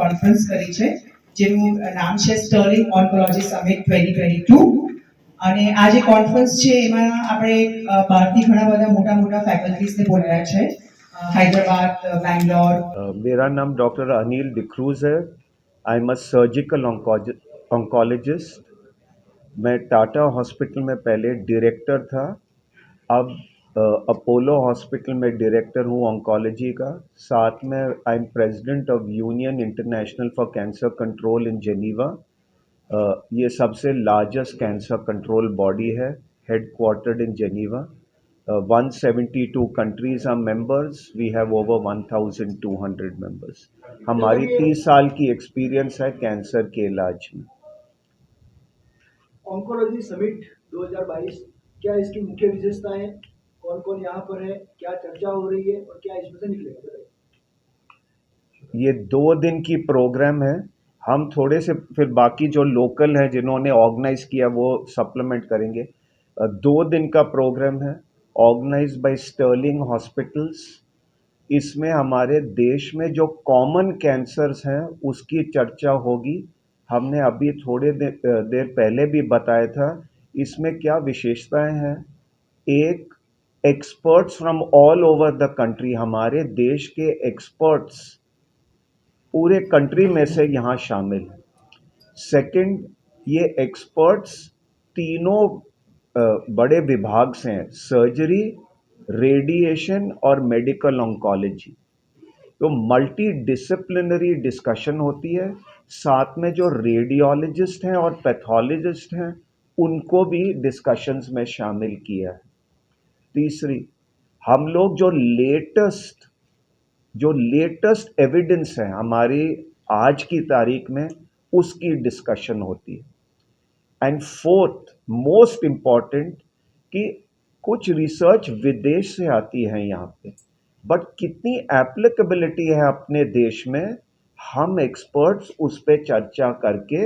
Conference કરી છે જેનું નામ છે સ્ટર્લિંગ ઓન્કોલોજી સમિટ 2022 અને આ જે કોન્ફરન્સ છે એમાં આપણે બહારથી ઘણા બધા મોટા મોટા ફેકલ્ટીઝને બોલાવ્યા છે हैदराबाद बैंगलोर। मेरा नाम डॉक्टर अनिल डिक्रूज है। I am a surgical oncologist. मैं टाटा हॉस्पिटल में पहले डायरेक्टर था, अब अपोलो हॉस्पिटल में डायरेक्टर हूँ ऑन्कोलॉजी का। साथ में I am president of union international for cancer control in Geneva. ये सबसे लार्जेस्ट कैंसर कंट्रोल बॉडी है, headquartered in Geneva. 172 countries are members. We have over 1,200 members. हमारी 30 साल की एक्सपीरियंस है कैंसर के इलाज में। ऑन्कोलॉजी समिट 2022 क्या इसकी मुख्य विशेषताएं, कौन कौन यहाँ पर है, क्या चर्चा हो रही है और क्या इसमें से निकलेगा? ये 2 दिन की प्रोग्राम है। हम थोड़े से फिर बाकी जो लोकल हैं जिन्होंने ऑर्गेनाइज किया वो सप्लीमेंट करेंगे। 2 दिन का प्रोग्राम है ऑर्गेनाइज बाय स्टर्लिंग हॉस्पिटल्स। इसमें हमारे देश में जो कॉमन कैंसर्स हैं उसकी चर्चा होगी। हमने अभी थोड़े देर पहले भी बताया था इसमें क्या विशेषताएं हैं। एक, experts from all over the country, हमारे देश के एक्सपर्ट्स पूरे कंट्री में से यहाँ शामिल हैं। सेकंड, ये एक्सपर्ट्स तीनों बड़े विभाग से हैं, सर्जरी, रेडिएशन और मेडिकल ऑन्कोलॉजी। तो मल्टी डिसिप्लिनरी डिस्कशन होती है। साथ में जो रेडियोलॉजिस्ट हैं और पैथोलॉजिस्ट हैं उनको भी डिस्कशंस में शामिल किया है। तीसरी, हम लोग जो लेटेस्ट एविडेंस है हमारी आज की तारीख में उसकी डिस्कशन होती है। एंड फोर्थ, मोस्ट इम्पॉर्टेंट, कि कुछ रिसर्च विदेश से आती है यहाँ पे, बट कितनी एप्लीकेबिलिटी है अपने देश में, हम एक्सपर्ट्स उस पर चर्चा करके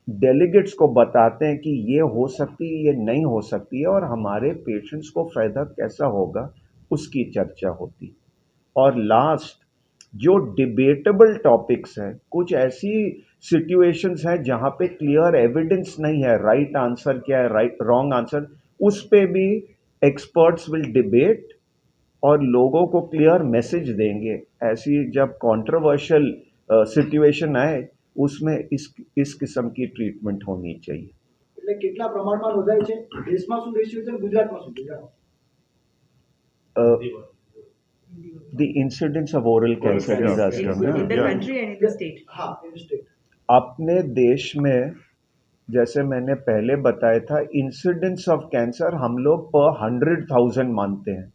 डेलीगेट्स को बताते हैं कि ये हो सकती है, ये नहीं हो सकती है, और हमारे पेशेंट्स को फ़ायदा कैसा होगा उसकी चर्चा होती। और लास्ट, जो डिबेटेबल टॉपिक्स हैं, कुछ ऐसी सिचुएशंस हैं जहाँ पे क्लियर एविडेंस नहीं है, राइट आंसर क्या है, राइट रॉन्ग आंसर, उस पे भी एक्सपर्ट्स विल डिबेट और लोगों को क्लियर मैसेज देंगे। ऐसी जब कंट्रोवर्शियल सिचुएशन आए उसमें इस किस्म की ट्रीटमेंट होनी चाहिए। એટલે કેટલા પ્રમાણમાં નોંધાય છે, દેશમાં શું રેશિયો છે, ગુજરાતમાં શું છે? The incidence of oral cancer is asking in the country and in the state. हाँ, in state. अपने देश में जैसे मैंने पहले बताया था, इंसिडेंस ऑफ कैंसर हम लोग पर 100,000 मानते हैं।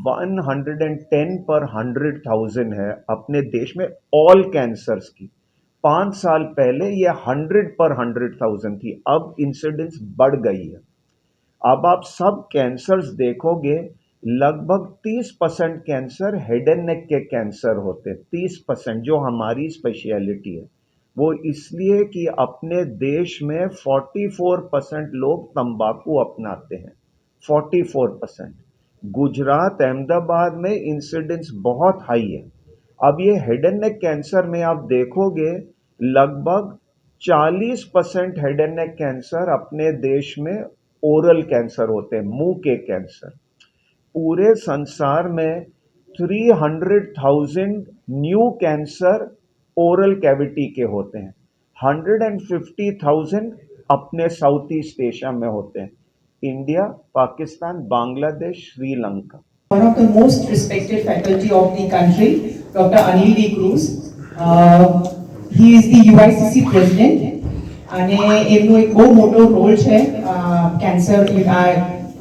110 पर 100,000 है अपने देश में ऑल कैंसर्स की। 5 साल पहले ये 100 पर 100,000 थी, अब इंसिडेंस बढ़ गई है। अब आप सब कैंसर्स देखोगे, लगभग 30% कैंसर हेड एंड नेक के कैंसर होते हैं। 30% जो हमारी स्पेशलिटी है, वो इसलिए कि अपने देश में 44% लोग तंबाकू अपनाते हैं। 44%। गुजरात, अहमदाबाद में इंसिडेंस बहुत हाई है। अब ये हेड एंड नेक कैंसर में आप देखोगे लगभग 40% हेड एंड नेक कैंसर अपने देश में ओरल कैंसर होते हैं, मुंह के कैंसर। पूरे संसार में 300,000 न्यू कैंसर ओरल कैविटी के होते हैं। 150,000 अपने साउथ ईस्ट एशिया में होते हैं, India, Pakistan, Bangladesh, Sri Lanka. One of the most respected faculty of the country, Dr. Anil D. Cruz. He is the UICC president અને એમનો એક બહુ મોટો રોલ છે કેન્સર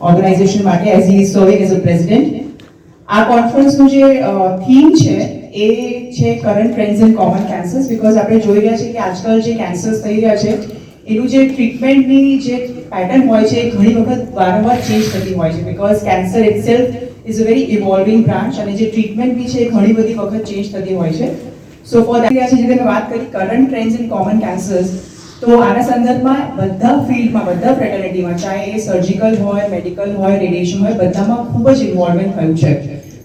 ઓર્ગેનાઇઝેશન માટે, as he is serving as a president. આ કોન્ફરન્સનું જે થીમ છે એ છે current trends in common cancers. Because આપણે જોઈ રહ્યા છીએ કે આજકાલ જે કેન્સર્સ થઈ રહ્યા છે એનું જે ટ્રીટમેન્ટની જે પેટર્ન હોય છે એ ઘણી વખત વારંવાર ચેન્જ થતી હોય છે. Because cancer itself is a very evolving branch અને જે ટ્રીટમેન્ટ બી છે એ ઘણી બધી વખત ચેન્જ થતી હોય છે. સો ફોર દેટ જે તમે વાત કરી current trends in common cancers, તો આના સંદર્ભમાં બધા ફિલ્ડમાં, બધા ફ્રેટર્નિટીમાં, ચાહે એ સર્જિકલ હોય, મેડિકલ હોય, રેડિયેશન હોય, બધામાં ખૂબ જ ઇન્વોલ્વમેન્ટ થયું છે.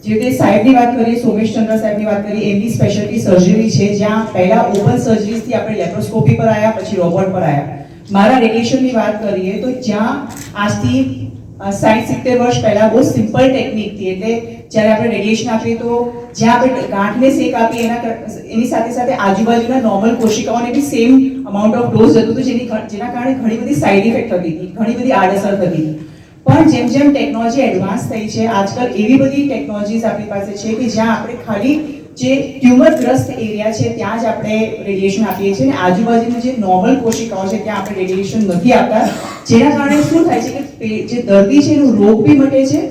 જે રીતે સાહેબની વાત કરીએ, સોમેશ ચંદ્ર સાહેબની વાત કરીએ, એમની સ્પેશિયાલિટી સર્જરી છે, જ્યાં પહેલા ઓપન સર્જરીથી આપણે લેપ્રોસ્કોપી પર આવ્યા, પછી રોબોટ પર આવ્યા. મારા રેડિયેશનની વાત કરીએ તો જ્યાં આજથી 60-70 વર્ષ પહેલા બહુ સિમ્પલ ટેકનિકથી, એટલે જ્યારે આપણે રેડિયેશન આપીએ તો જ્યાં આપણે ગાંઠને શેક આપીએ એની સાથે સાથે આજુબાજુના નોર્મલ કોશિકાઓને બી સેમ અમાઉન્ટ ઓફ ડોઝ જતું હતું, જેના કારણે ઘણી બધી સાઇડ ઇફેક્ટ થતી હતી, ઘણી બધી આડઅસર થતી હતી. પણ જેમ જેમ ટેકનોલોજી એડવાન્સ થઈ છે, આજકાલ એવી બધી ટેકનોલોજીસ આપણી પાસે છે કે જ્યાં આપણે ખાલી જે ટ્યુમરગ્રસ્ત એરિયા છે ત્યાં જ આપણે રેડિયેશન આપીએ છીએ, અને આજુબાજુની જે નોર્મલ કોશિકાઓ છે ત્યાં આપણે રેડિયેશન નથી આપતા, જેના કારણે શું થાય છે કે જે દર્દી છે એનો રોગ બી મટે છે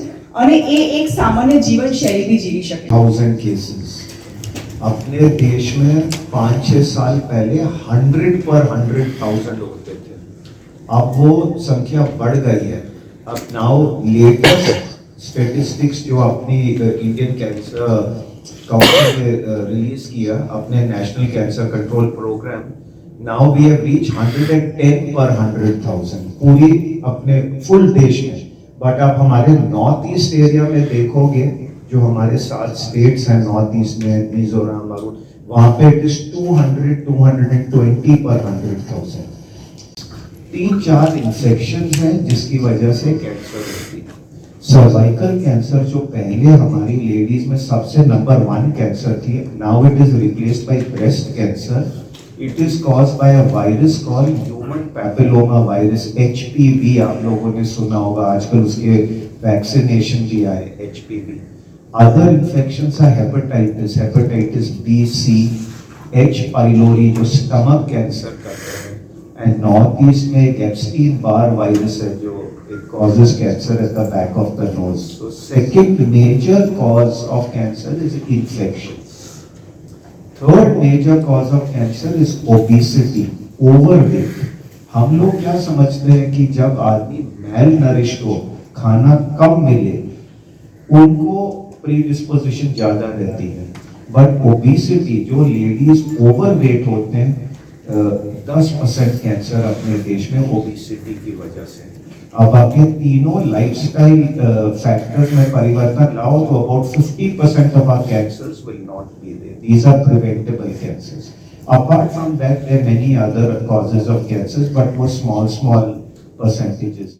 અને એ એક સામાન્ય જીવનશૈલી भी जीवी શકે. 1000 केसेस अपने देश में 5-6 साल पहले 100 पर 100,000 होते थे. अब वो संख्या बढ़ गई है. अब नाउ लेटेस्ट स्टेटिस्टिक्स जो अपनी इंडियन कैंसर काउंसिल ने रिलीज किया, अपने national cancer control programme, now we have reach 110 पर 100,000 पूरी अपने फुल देश में. बट आप हमारे नॉर्थ ईस्ट एरिया में देखोगे, जो हमारे 7 स्टेट्स हैं नॉर्थ ईस्ट में, मिजोरम, वहां पे इट इज 200-220 पर 100,000. 3-4 इंफेक्शन हैं जिसकी वजह से कैंसर होती है. सर्वाइकल कैंसर जो पहले हमारी लेडीज में सबसे नंबर 1 कैंसर थी, now it is replaced by breast cancer. It is caused by a virus called human papilloma virus, HPV. आप लोगों ने सुना होगा, आजकल उसके वैक्सीनेशन भी आए, HPV. Other infections are hepatitis B, C, H. pylori जो स्टमक कैंसर करते हैं, and नॉर्थ ईस्ट में एक एप्स्टीन-बार वायरस है जो it causes cancer at the back of the nose. So second major cause of cancer is infection. Third major cause of cancer is obesity, overweight. हम लोग क्या समझते हैं कि जब आदमी मेल नरिश्ड हो, खाना कम मिले, उनको प्रीडिस्पोजिशन ज्यादा रहती है. बट ओबेसिटी, जो लेडीज ओवरवेट होते हैं, 10% कैंसर अपने देश में ओबेसिटी की वजह से. अब आप ये तीनों लाइफस्टाइल फैक्टर्स में परिवर्तन लाओ तो about 50% of our cancers will not be there. These are preventable cancers. Apart from that, there are many other causes of cancers, but more small percentages.